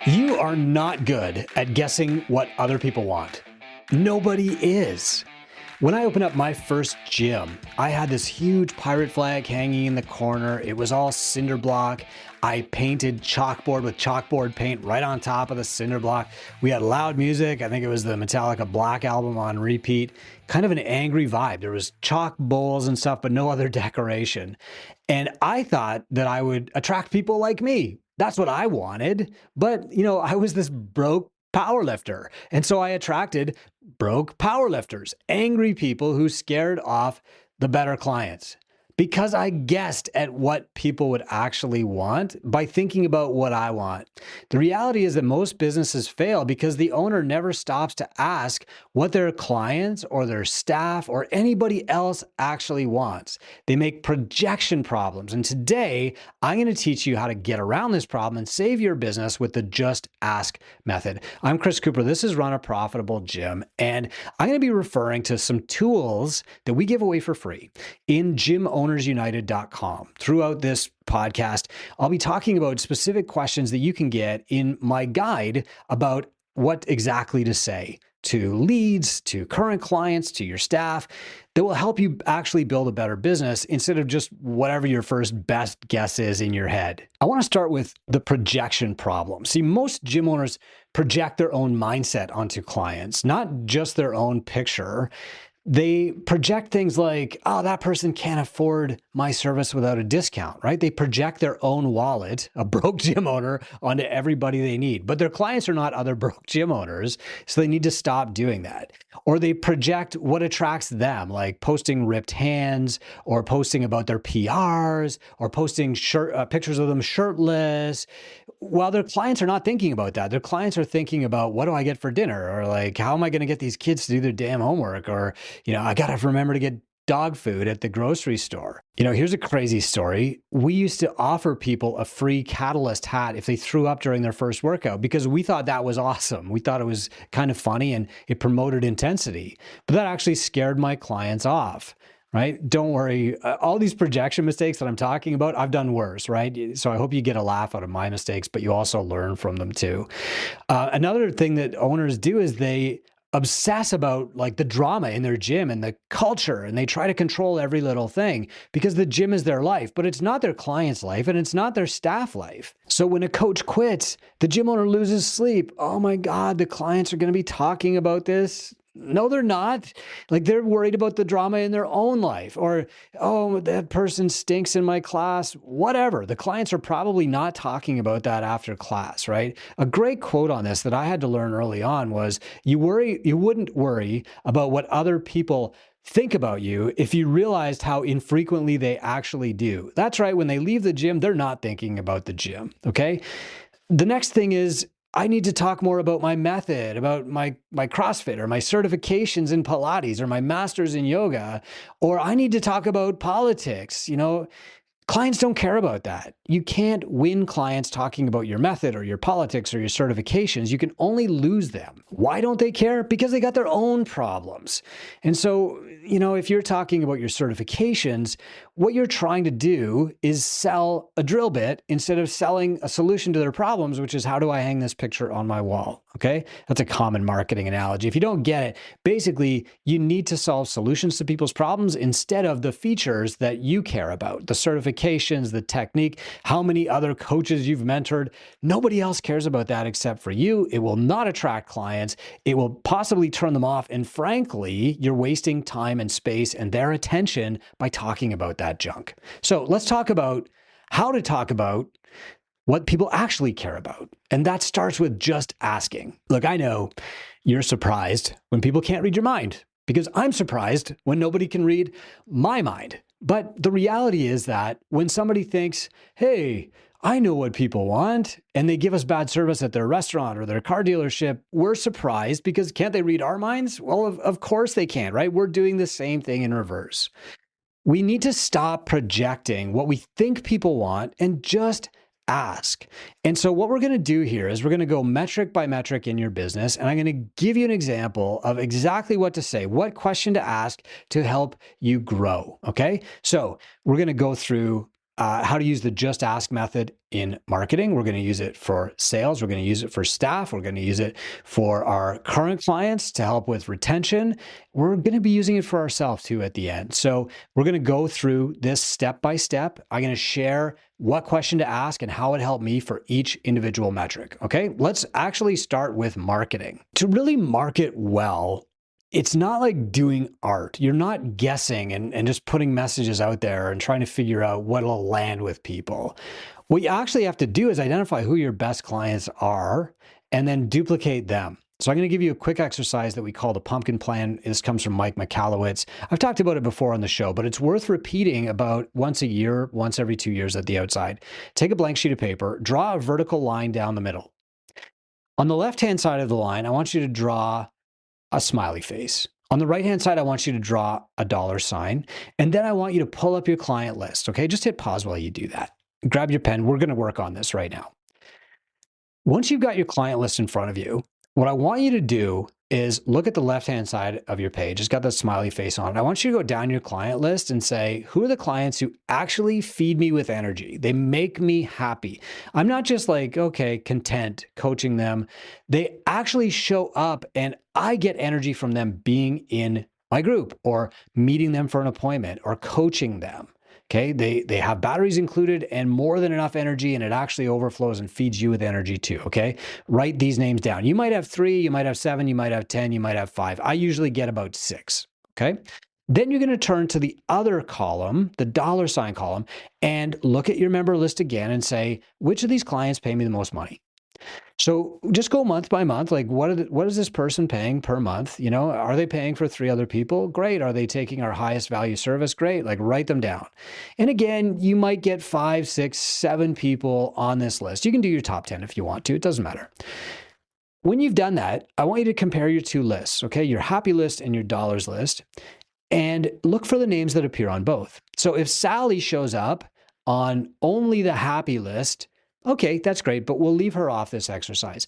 You are not good at guessing what other people want. Nobody is. When I opened up my first gym, I had this huge pirate flag hanging in the corner. It was all cinder block. I painted chalkboard with chalkboard paint right on top of the cinder block. We had loud music. I think it was the Metallica Black album on repeat. Kind of an angry vibe. There was chalk bowls and stuff, but no other decoration. And I thought that I would attract people like me. That's what I wanted. But, I was this broke powerlifter. And so I attracted broke powerlifters, angry people who scared off the better clients. Because I guessed at what people would actually want by thinking about what I want. The reality is that most businesses fail because the owner never stops to ask what their clients or their staff or anybody else actually wants. They make projection problems. And today, I'm going to teach you how to get around this problem and save your business with the Just Ask method. I'm Chris Cooper. This is Run a Profitable Gym. And I'm going to be referring to some tools that we give away for free in GymOwnersUnited.com. Throughout this podcast, I'll be talking about specific questions that you can get in my guide about what exactly to say to leads, to current clients, to your staff that will help you actually build a better business instead of just whatever your first best guess is in your head. I want to start with the projection problem. See, most gym owners project their own mindset onto clients, not just their own picture. They project things like, oh, that person can't afford my service without a discount, right? They project their own wallet, a broke gym owner, onto everybody they need. But their clients are not other broke gym owners, so they need to stop doing that. Or they project what attracts them, like posting ripped hands, or posting about their PRs, or posting pictures of them shirtless. While their clients are not thinking about that. Their clients are thinking about, what do I get for dinner? Or like, how am I going to get these kids to do their damn homework? Or I got to remember to get dog food at the grocery store. Here's a crazy story. We used to offer people a free Catalyst hat if they threw up during their first workout because we thought that was awesome. We thought it was kind of funny and it promoted intensity. But that actually scared my clients off. Right? Don't worry. All these projection mistakes that I'm talking about, I've done worse, right? So I hope you get a laugh out of my mistakes, but you also learn from them too. Another thing that owners do is they obsess about like the drama in their gym and the culture, and they try to control every little thing because the gym is their life, but it's not their client's life and it's not their staff life. So when a coach quits, the gym owner loses sleep. Oh my God, the clients are going to be talking about this. No, they're not. Like they're worried about the drama in their own life or, oh, that person stinks in my class, whatever. The clients are probably not talking about that after class, right? A great quote on this that I had to learn early on was, you wouldn't worry about what other people think about you if you realized how infrequently they actually do. That's right. When they leave the gym, they're not thinking about the gym. Okay. The next thing is, I need to talk more about my method, about my CrossFit or my certifications in Pilates or my master's in yoga, or I need to talk about politics. Clients don't care about that. You can't win clients talking about your method or your politics or your certifications. You can only lose them. Why don't they care? Because they got their own problems. And so, if you're talking about your certifications, what you're trying to do is sell a drill bit instead of selling a solution to their problems, which is, how do I hang this picture on my wall? Okay. That's a common marketing analogy. If you don't get it, basically you need to solve solutions to people's problems instead of the features that you care about, the certifications, the technique, how many other coaches you've mentored. Nobody else cares about that except for you. It will not attract clients. It will possibly turn them off. And frankly, you're wasting time and space and their attention by talking about that junk. So let's talk about how to talk about what people actually care about. And that starts with just asking. Look, I know you're surprised when people can't read your mind, because I'm surprised when nobody can read my mind. But the reality is that when somebody thinks, hey, I know what people want, and they give us bad service at their restaurant or their car dealership, we're surprised because can't they read our minds? Well, of course they can, right? We're doing the same thing in reverse. We need to stop projecting what we think people want and just ask. And so what we're going to do here is we're going to go metric by metric in your business, and I'm going to give you an example of exactly what to say, what question to ask to help you grow. Okay. So we're going to go through how to use the just ask method in marketing. We're going to use it for sales. We're going to use it for staff. We're going to use it for our current clients to help with retention. We're going to be using it for ourselves too at the end. So we're going to go through this step by step. I'm going to share what question to ask and how it helped me for each individual metric. Okay, let's actually start with marketing. To really market well, it's not like doing art. You're not guessing and just putting messages out there and trying to figure out what'll land with people. What you actually have to do is identify who your best clients are and then duplicate them. So I'm going to give you a quick exercise that we call the pumpkin plan. This comes from Mike Michalowicz. I've talked about it before on the show, but it's worth repeating about once a year, once every 2 years at the outside. Take a blank sheet of paper, draw a vertical line down the middle. On the left-hand side of the line, I want you to draw a smiley face. On the right-hand side, I want you to draw a dollar sign. And then I want you to pull up your client list. Okay, just hit pause while you do that. Grab your pen. We're going to work on this right now. Once you've got your client list in front of you, what I want you to do is look at the left-hand side of your page. It's got the smiley face on it. I want you to go down your client list and say, who are the clients who actually feed me with energy? They make me happy. I'm not just like, okay, content coaching them. They actually show up and I get energy from them being in my group or meeting them for an appointment or coaching them. Okay, they have batteries included and more than enough energy, and it actually overflows and feeds you with energy too. Okay, write these names down. You might have 3, you might have 7, you might have 10, you might have 5. I usually get about 6. Okay, then you're going to turn to the other column, the dollar sign column, and look at your member list again and say, which of these clients pay me the most money? So just go month by month, like what is this person paying per month? You know, are they paying for 3 other people? Great. Are they taking our highest value service? Great. Like write them down. And again, you might get 5, 6, 7 people on this list. You can do your top 10 if you want to. It doesn't matter. When you've done that, I want you to compare your 2 lists, okay? Your happy list and your dollars list, and look for the names that appear on both. So if Sally shows up on only the happy list, okay, that's great, but we'll leave her off this exercise.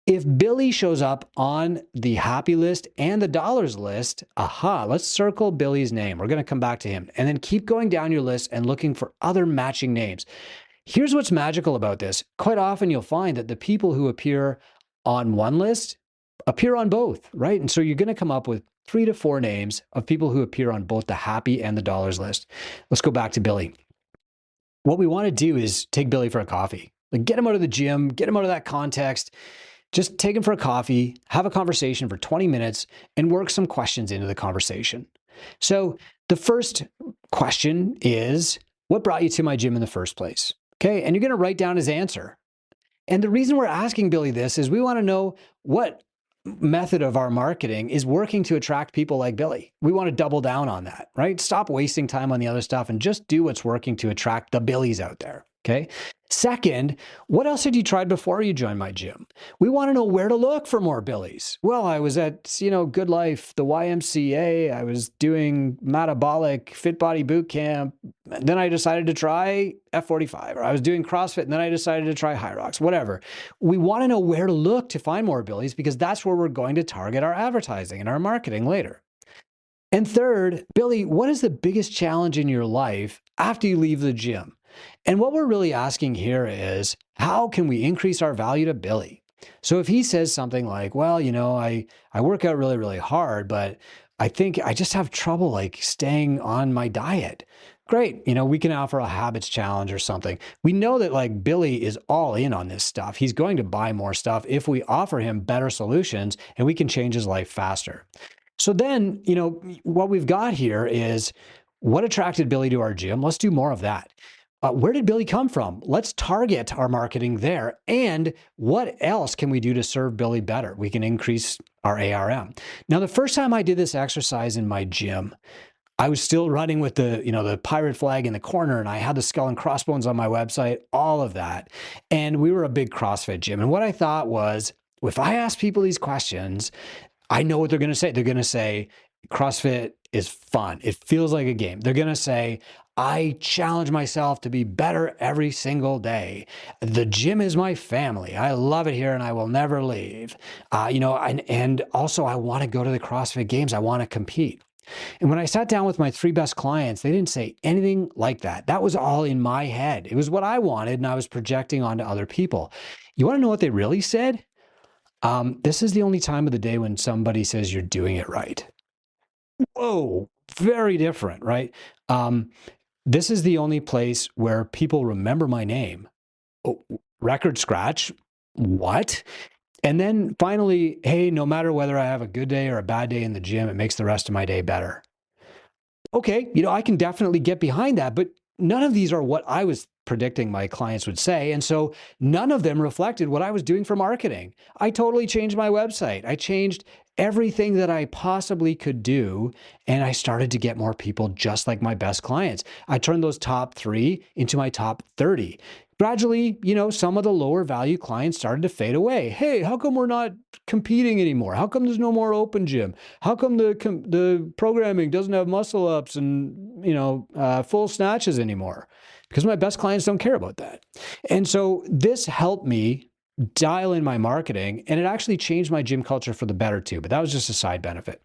If Billy shows up on the happy list and the dollars list, let's circle Billy's name. We're going to come back to him. And then keep going down your list and looking for other matching names. Here's what's magical about this. Quite often you'll find that the people who appear on one list appear on both, right? And so you're going to come up with 3 to 4 names of people who appear on both the happy and the dollars list. Let's go back to Billy. What we want to do is take Billy for a coffee. Like get him out of the gym, get him out of that context. Just take him for a coffee, have a conversation for 20 minutes, and work some questions into the conversation. So the first question is, what brought you to my gym in the first place? Okay, and you're going to write down his answer. And the reason we're asking Billy this is we want to know what method of our marketing is working to attract people like Billy. We want to double down on that, right? Stop wasting time on the other stuff and just do what's working to attract the Billies out there. Okay. Second, what else had you tried before you joined my gym? We want to know where to look for more Billies. Well, I was at, Good Life, the YMCA. I was doing metabolic fit body boot camp. Then I decided to try F45, or I was doing CrossFit and then I decided to try High Rocks, whatever. We want to know where to look to find more Billies because that's where we're going to target our advertising and our marketing later. And third, Billy, what is the biggest challenge in your life after you leave the gym? And what we're really asking here is, how can we increase our value to Billy? So if he says something like, well, I work out really, really hard, but I think I just have trouble like staying on my diet. Great. We can offer a habits challenge or something. We know that like Billy is all in on this stuff. He's going to buy more stuff if we offer him better solutions and we can change his life faster. So then, what we've got here is what attracted Billy to our gym. Let's do more of that. Where did Billy come from? Let's target our marketing there. And what else can we do to serve Billy better? We can increase our ARM. Now, the first time I did this exercise in my gym, I was still running with the pirate flag in the corner, and I had the skull and crossbones on my website, all of that. And we were a big CrossFit gym. And what I thought was, if I ask people these questions, I know what they're going to say. They're going to say, CrossFit is fun. It feels like a game. They're going to say, I challenge myself to be better every single day. The gym is my family. I love it here and I will never leave. And also I want to go to the CrossFit Games. I want to compete. And when I sat down with my 3 best clients, they didn't say anything like that. That was all in my head. It was what I wanted, and I was projecting onto other people. You want to know what they really said? This is the only time of the day when somebody says you're doing it right. Whoa, very different, right? This is the only place where people remember my name. Oh, record scratch. What? And then finally, hey, no matter whether I have a good day or a bad day in the gym, it makes the rest of my day better. Okay, I can definitely get behind that, but none of these are what I was predicting my clients would say. And so none of them reflected what I was doing for marketing. I totally changed my website. I changed everything that I possibly could do. And I started to get more people just like my best clients. I turned those top 3 into my top 30. Gradually, some of the lower value clients started to fade away. Hey, how come we're not competing anymore? How come there's no more open gym? How come the programming doesn't have muscle ups and, full snatches anymore? Because my best clients don't care about that. And so this helped me dial in my marketing, and it actually changed my gym culture for the better too. But that was just a side benefit.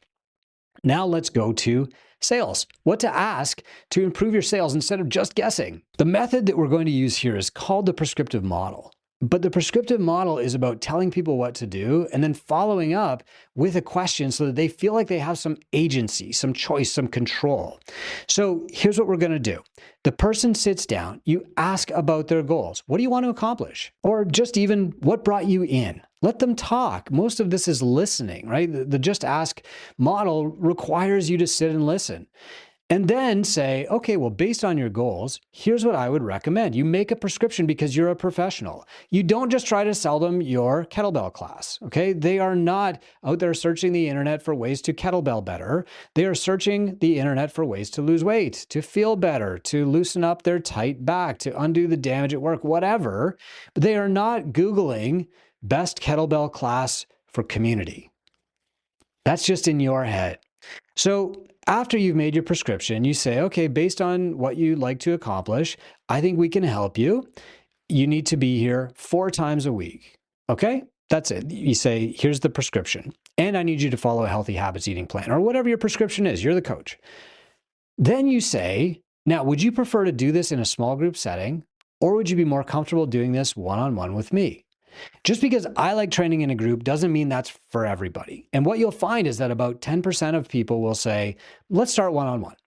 Now let's go to sales. What to ask to improve your sales instead of just guessing. The method that we're going to use here is called the prescriptive model. But the prescriptive model is about telling people what to do and then following up with a question so that they feel like they have some agency, some choice, some control. So here's what we're going to do. The person sits down, you ask about their goals. What do you want to accomplish? Or just even what brought you in? Let them talk. Most of this is listening, right? The just ask model requires you to sit and listen. And then say, okay, well, based on your goals, here's what I would recommend. You make a prescription because you're a professional. You don't just try to sell them your kettlebell class, okay? They are not out there searching the internet for ways to kettlebell better. They are searching the internet for ways to lose weight, to feel better, to loosen up their tight back, to undo the damage at work, whatever. But they are not Googling best kettlebell class for community. That's just in your head. So after you've made your prescription, you say, okay, based on what you'd like to accomplish, I think we can help you. You need to be here 4 times a week. Okay, that's it. You say, here's the prescription, and I need you to follow a healthy habits eating plan or whatever your prescription is. You're the coach. Then you say, now, would you prefer to do this in a small group setting, or would you be more comfortable doing this one-on-one with me? Just because I like training in a group doesn't mean that's for everybody. And what you'll find is that about 10% of people will say, let's start one-on-one.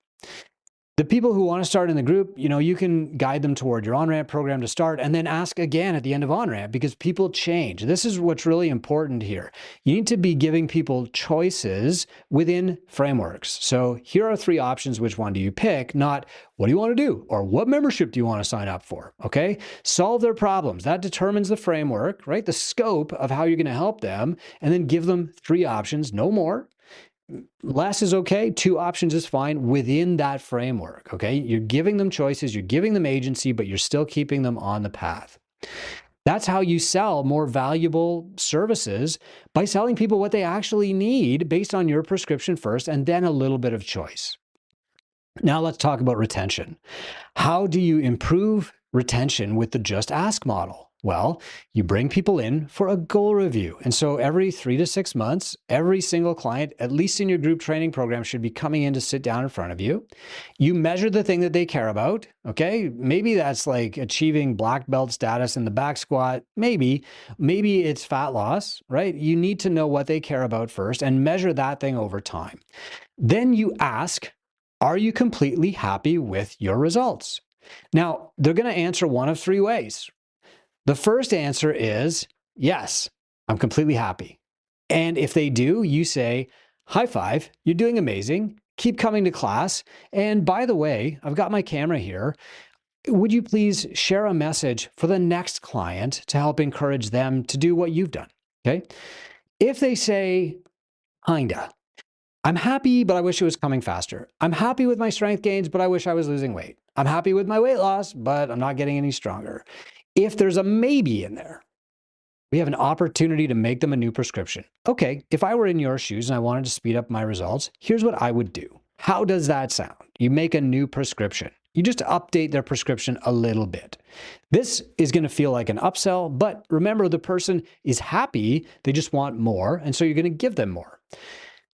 The people who want to start in the group, you can guide them toward your on-ramp program to start and then ask again at the end of on-ramp because people change. This is what's really important here. You need to be giving people choices within frameworks. So here are 3 options. Which one do you pick? Not what do you want to do or what membership do you want to sign up for? Okay. Solve their problems. That determines the framework, right? The scope of how you're going to help them, and then give them 3 options, no more. Less is okay. 2 options is fine within that framework. Okay. You're giving them choices, you're giving them agency, but you're still keeping them on the path. That's how you sell more valuable services, by selling people what they actually need based on your prescription first, and then a little bit of choice. Now let's talk about retention. How do you improve retention with the just ask model? Well, you bring people in for a goal review. And so every 3 to 6 months, every single client, at least in your group training program, should be coming in to sit down in front of you. You measure the thing that they care about. Okay. Maybe that's like achieving black belt status in the back squat. Maybe it's fat loss, right? You need to know what they care about first and measure that thing over time. Then you ask, are you completely happy with your results? Now, they're going to answer one of 3 ways. The first answer is, yes, I'm completely happy. And if they do, you say, high five, you're doing amazing. Keep coming to class. And by the way, I've got my camera here. Would you please share a message for the next client to help encourage them to do what you've done? Okay. If they say, kinda, I'm happy, but I wish it was coming faster. I'm happy with my strength gains, but I wish I was losing weight. I'm happy with my weight loss, but I'm not getting any stronger. If there's a maybe in there, we have an opportunity to make them a new prescription. Okay, if I were in your shoes and I wanted to speed up my results, here's what I would do. How does that sound? You make a new prescription. You just update their prescription a little bit. This is going to feel like an upsell, but remember, the person is happy. They just want more, and so you're going to give them more.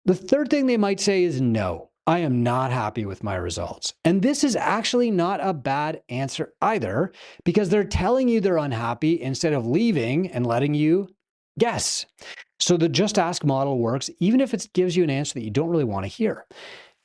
The third thing they might say is no. I am not happy with my results. And this is actually not a bad answer either, because they're telling you they're unhappy instead of leaving and letting you guess. So the just ask model works even if it gives you an answer that you don't really want to hear.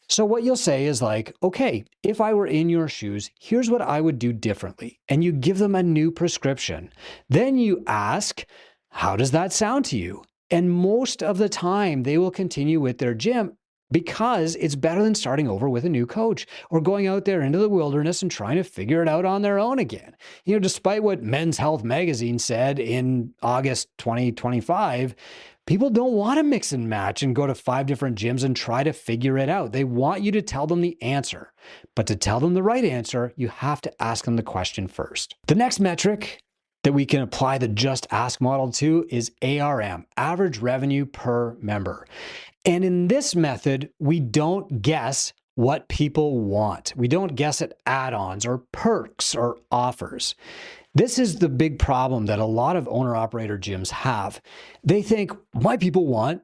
So what you'll say is like, okay, if I were in your shoes, here's what I would do differently. And you give them a new prescription. Then you ask, how does that sound to you? And most of the time they will continue with their gym because it's better than starting over with a new coach or going out there into the wilderness and trying to figure it out on their own again. Despite what Men's Health magazine said in August 2025, people don't want to mix and match and go to 5 different gyms and try to figure it out. They want you to tell them the answer. But to tell them the right answer, you have to ask them the question first. The next metric that we can apply the just ask model to is ARM, average revenue per member. And in this method, we don't guess what people want. We don't guess at add-ons or perks or offers. This is the big problem that a lot of owner-operator gyms have. They think, my people want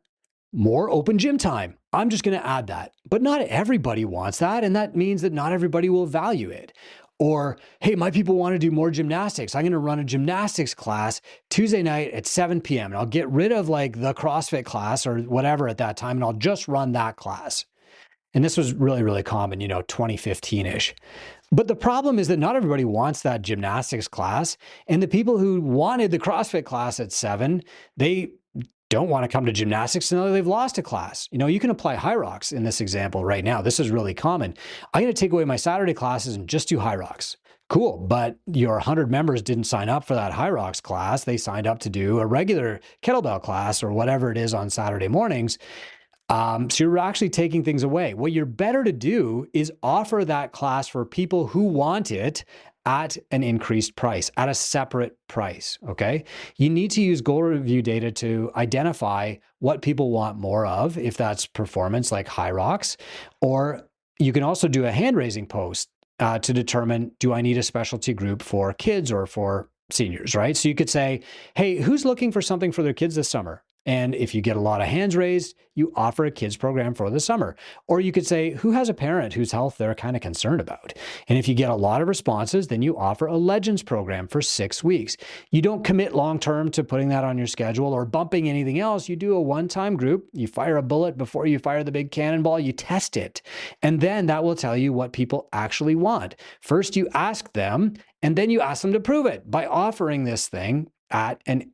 more open gym time. I'm just going to add that. But not everybody wants that, and that means that not everybody will value it. Or, hey, my people want to do more gymnastics. I'm going to run a gymnastics class Tuesday night at 7 p.m. And I'll get rid of like the CrossFit class or whatever at that time, and I'll just run that class. And this was really, really common, 2015-ish. But the problem is that not everybody wants that gymnastics class. And the people who wanted the CrossFit class at 7, they don't want to come to gymnastics until they've lost a class. You can apply High Rocks in this example right now. This is really common. I'm going to take away my Saturday classes and just do High Rocks. Cool, but your 100 members didn't sign up for that High Rocks class. They signed up to do a regular kettlebell class or whatever it is on Saturday mornings. So you're actually taking things away. What you're better to do is offer that class for people who want it at an increased price, at a separate price, okay? You need to use goal review data to identify what people want more of, if that's performance like High Rocks, or you can also do a hand-raising post to determine, do I need a specialty group for kids or for seniors, right? So you could say, hey, who's looking for something for their kids this summer? And if you get a lot of hands raised, you offer a kids program for the summer. Or you could say, who has a parent whose health they're kind of concerned about? And if you get a lot of responses, then you offer a Legends program for 6 weeks. You don't commit long-term to putting that on your schedule or bumping anything else. You do a one-time group. You fire a bullet before you fire the big cannonball. You test it. And then that will tell you what people actually want. First, you ask them, and then you ask them to prove it by offering this thing at an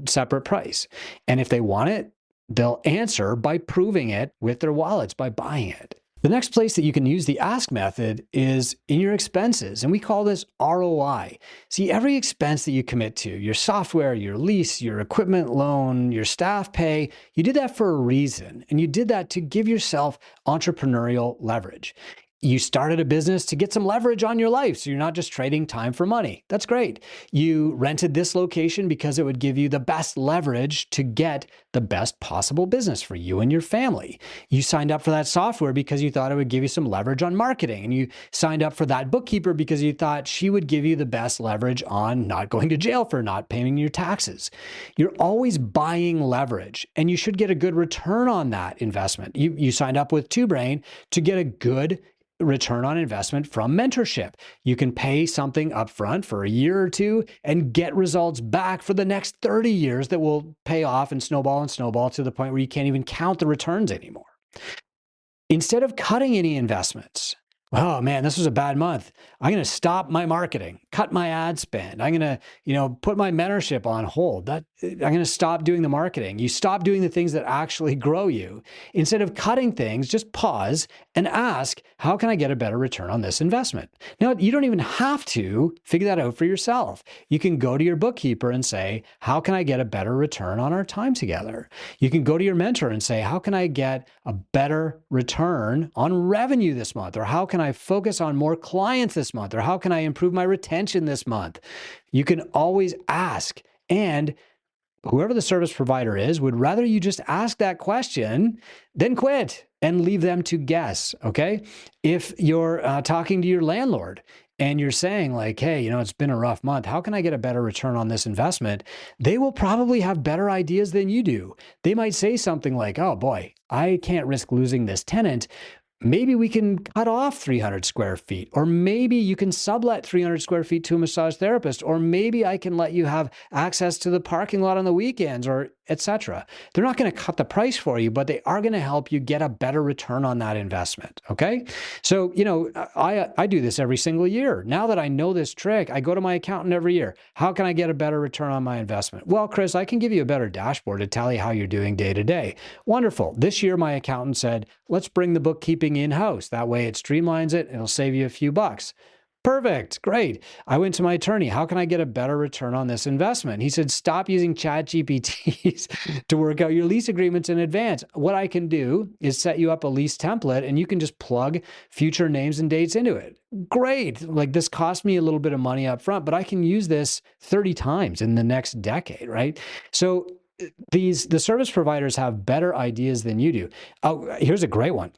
separate price. And if they want it, they'll answer by proving it with their wallets, by buying it. The next place that you can use the ask method is in your expenses, and we call this ROI. See, every expense that you commit to, your software, your lease, your equipment loan, your staff pay, you did that for a reason, and you did that to give yourself entrepreneurial leverage. You started a business to get some leverage on your life, so you're not just trading time for money. That's great. You rented this location because it would give you the best leverage to get the best possible business for you and your family. You signed up for that software because you thought it would give you some leverage on marketing, and you signed up for that bookkeeper because you thought she would give you the best leverage on not going to jail for not paying your taxes. You're always buying leverage, and you should get a good return on that investment. You signed up with TwoBrain to get a good return on investment from mentorship. You can pay something upfront for a year or two and get results back for the next 30 years that will pay off and snowball to the point where you can't even count the returns anymore. Instead of cutting any investments, oh man, this was a bad month, I'm going to stop my marketing, cut my ad spend. I'm going to, put my mentorship on hold. I'm going to stop doing the marketing. You stop doing the things that actually grow you. Instead of cutting things, just pause and ask, how can I get a better return on this investment? Now, you don't even have to figure that out for yourself. You can go to your bookkeeper and say, how can I get a better return on our time together? You can go to your mentor and say, how can I get a better return on revenue this month? Or how can I focus on more clients this month? Or how can I improve my retention this month? You can always ask. And whoever the service provider is would rather you just ask that question than quit and leave them to guess, okay? If you're talking to your landlord and you're saying like, hey, it's been a rough month, how can I get a better return on this investment? They will probably have better ideas than you do. They might say something like, oh boy, I can't risk losing this tenant. maybe we can cut off 300 square feet, or maybe you can sublet 300 square feet to a massage therapist, or maybe I can let you have access to the parking lot on the weekends, or etc. They're not going to cut the price for you, but they are going to help you get a better return on that investment. Okay. So, I do this every single year. Now that I know this trick, I go to my accountant every year. How can I get a better return on my investment? Well, Chris, I can give you a better dashboard to tell you how you're doing day to day. Wonderful. This year, my accountant said, let's bring the bookkeeping in-house. That way it streamlines it. It'll save you a few bucks. Perfect. Great. I went to my attorney. How can I get a better return on this investment? He said, stop using chat GPTs to work out your lease agreements in advance. What I can do is set you up a lease template and you can just plug future names and dates into it. Great. Like, this cost me a little bit of money up front, but I can use this 30 times in the next decade, right? So the service providers have better ideas than you do. Oh, here's a great one.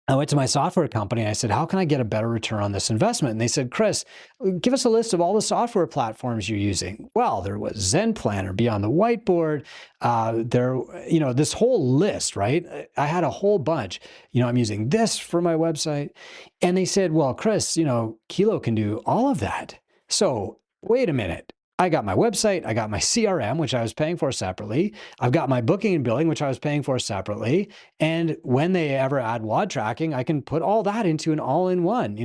I went to my software company and I said, how can I get a better return on this investment? And they said, Chris, give us a list of all the software platforms you're using. Well, there was Zen Planner, Beyond the Whiteboard, this whole list, right? I had a whole bunch. I'm using this for my website. And they said, well, Chris, Kilo can do all of that. So wait a minute. I got my website, I got my CRM, which I was paying for separately. I've got my booking and billing, which I was paying for separately. And when they ever add WOD tracking, I can put all that into an all-in-one.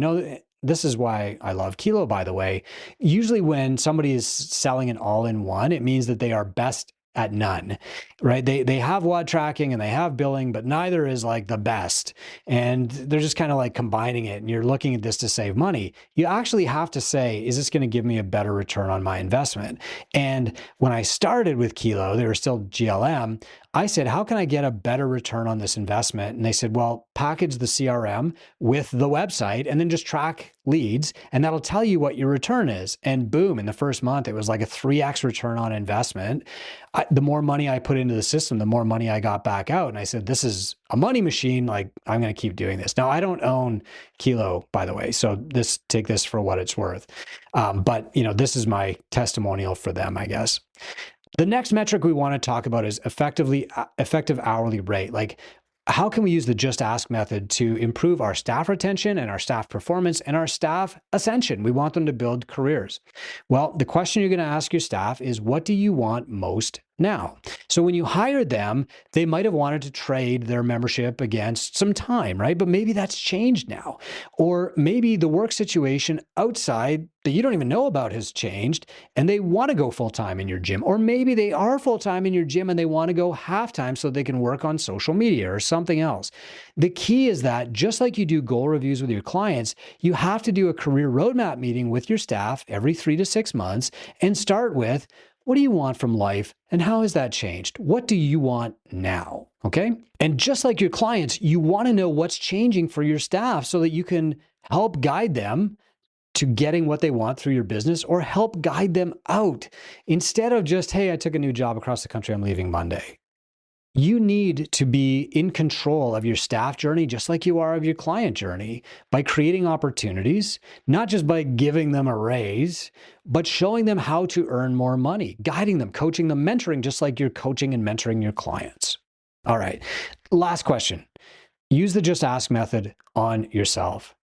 This is why I love Kilo, by the way. Usually when somebody is selling an all-in-one, it means that they are best at none, right? They have WOD tracking and they have billing, but neither is like the best. And they're just kind of like combining it. And you're looking at this to save money. You actually have to say, is this going to give me a better return on my investment? And when I started with Kilo, they were still GLM. I said, how can I get a better return on this investment? And they said, well, package the CRM with the website and then just track leads, and that'll tell you what your return is. And boom, in the first month, it was like a 3x return on investment. The more money I put into the system, the more money I got back out. And I said, this is a money machine. Like, I'm going to keep doing this. Now, I don't own Kilo, by the way, so take this for what it's worth. But this is my testimonial for them, I guess. The next metric we want to talk about is effective hourly rate. Like, how can we use the Just Ask method to improve our staff retention and our staff performance and our staff ascension? We want them to build careers. Well, the question you're going to ask your staff is, what do you want most now? So when you hired them, they might have wanted to trade their membership against some time, right? But maybe that's changed now. Or maybe the work situation outside that you don't even know about has changed and they want to go full-time in your gym. Or maybe they are full-time in your gym and they want to go half-time so they can work on social media or something else. The key is that just like you do goal reviews with your clients, you have to do a career roadmap meeting with your staff every 3 to 6 months and start with, what do you want from life and how has that changed? What do you want now? Okay. And just like your clients, you want to know what's changing for your staff so that you can help guide them to getting what they want through your business, or help guide them out instead of just, hey, I took a new job across the country, I'm leaving Monday. You need to be in control of your staff journey, just like you are of your client journey, by creating opportunities, not just by giving them a raise, but showing them how to earn more money, guiding them, coaching them, mentoring, just like you're coaching and mentoring your clients. All right. Last question. Use the Just Ask method on yourself.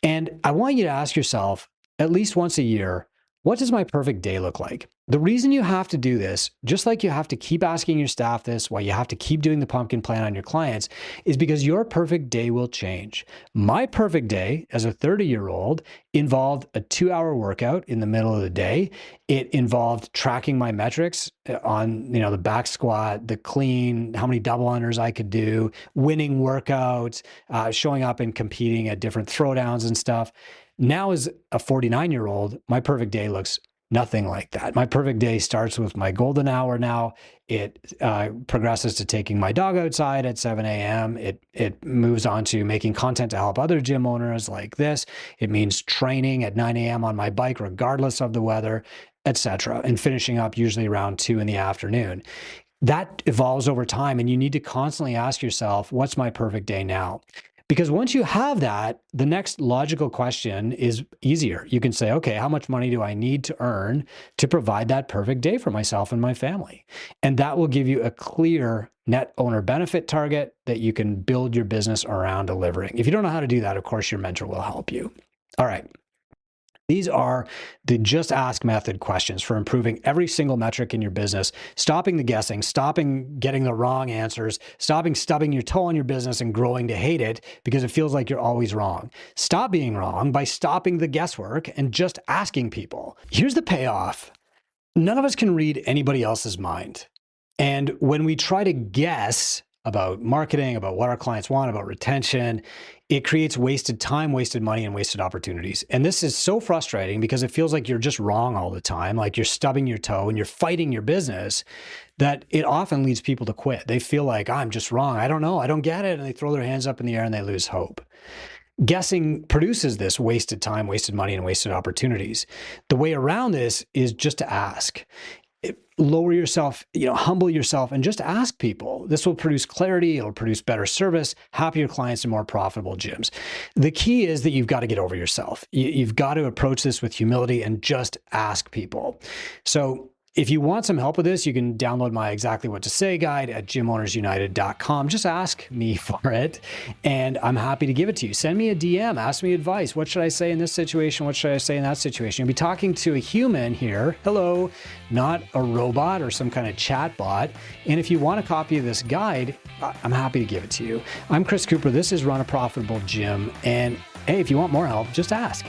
And I want you to ask yourself at least once a year, what does my perfect day look like? The reason you have to do this, just like you have to keep asking your staff this, why you have to keep doing the pumpkin plan on your clients, is because your perfect day will change. My perfect day as a 30-year-old involved a 2-hour workout in the middle of the day. It involved tracking my metrics on, the back squat, the clean, how many double unders I could do, winning workouts, showing up and competing at different throwdowns and stuff. Now, as a 49-year-old, my perfect day looks nothing like that. My perfect day starts with my golden hour now. It progresses to taking my dog outside at 7 a.m. It moves on to making content to help other gym owners like this. It means training at 9 a.m. on my bike, regardless of the weather, etc., and finishing up usually around 2 in the afternoon. That evolves over time, and you need to constantly ask yourself, what's my perfect day now? Because once you have that, the next logical question is easier. You can say, okay, how much money do I need to earn to provide that perfect day for myself and my family? And that will give you a clear net owner benefit target that you can build your business around delivering. If you don't know how to do that, of course, your mentor will help you. All right. These are the just ask method questions for improving every single metric in your business, stopping the guessing, stopping getting the wrong answers, stopping stubbing your toe on your business and growing to hate it because it feels like you're always wrong. Stop being wrong by stopping the guesswork and just asking people. Here's the payoff. None of us can read anybody else's mind. And when we try to guess about marketing, about what our clients want, about retention, it creates wasted time, wasted money, and wasted opportunities. And this is so frustrating because it feels like you're just wrong all the time, like you're stubbing your toe and you're fighting your business, that it often leads people to quit. They feel like, I'm just wrong. I don't know. I don't get it. And they throw their hands up in the air and they lose hope. Guessing produces this wasted time, wasted money, and wasted opportunities. The way around this is just to ask. Lower yourself, humble yourself and just ask people. This will produce clarity. It'll produce better service, happier clients, and more profitable gyms. The key is that you've got to get over yourself. You've got to approach this with humility and just ask people. So if you want some help with this, you can download my Exactly What to Say guide at gymownersunited.com. Just ask me for it, and I'm happy to give it to you. Send me a DM, ask me advice. What should I say in this situation? What should I say in that situation? You'll be talking to a human here. Hello, not a robot or some kind of chat bot. And if you want a copy of this guide, I'm happy to give it to you. I'm Chris Cooper. This is Run a Profitable Gym. And hey, if you want more help, just ask.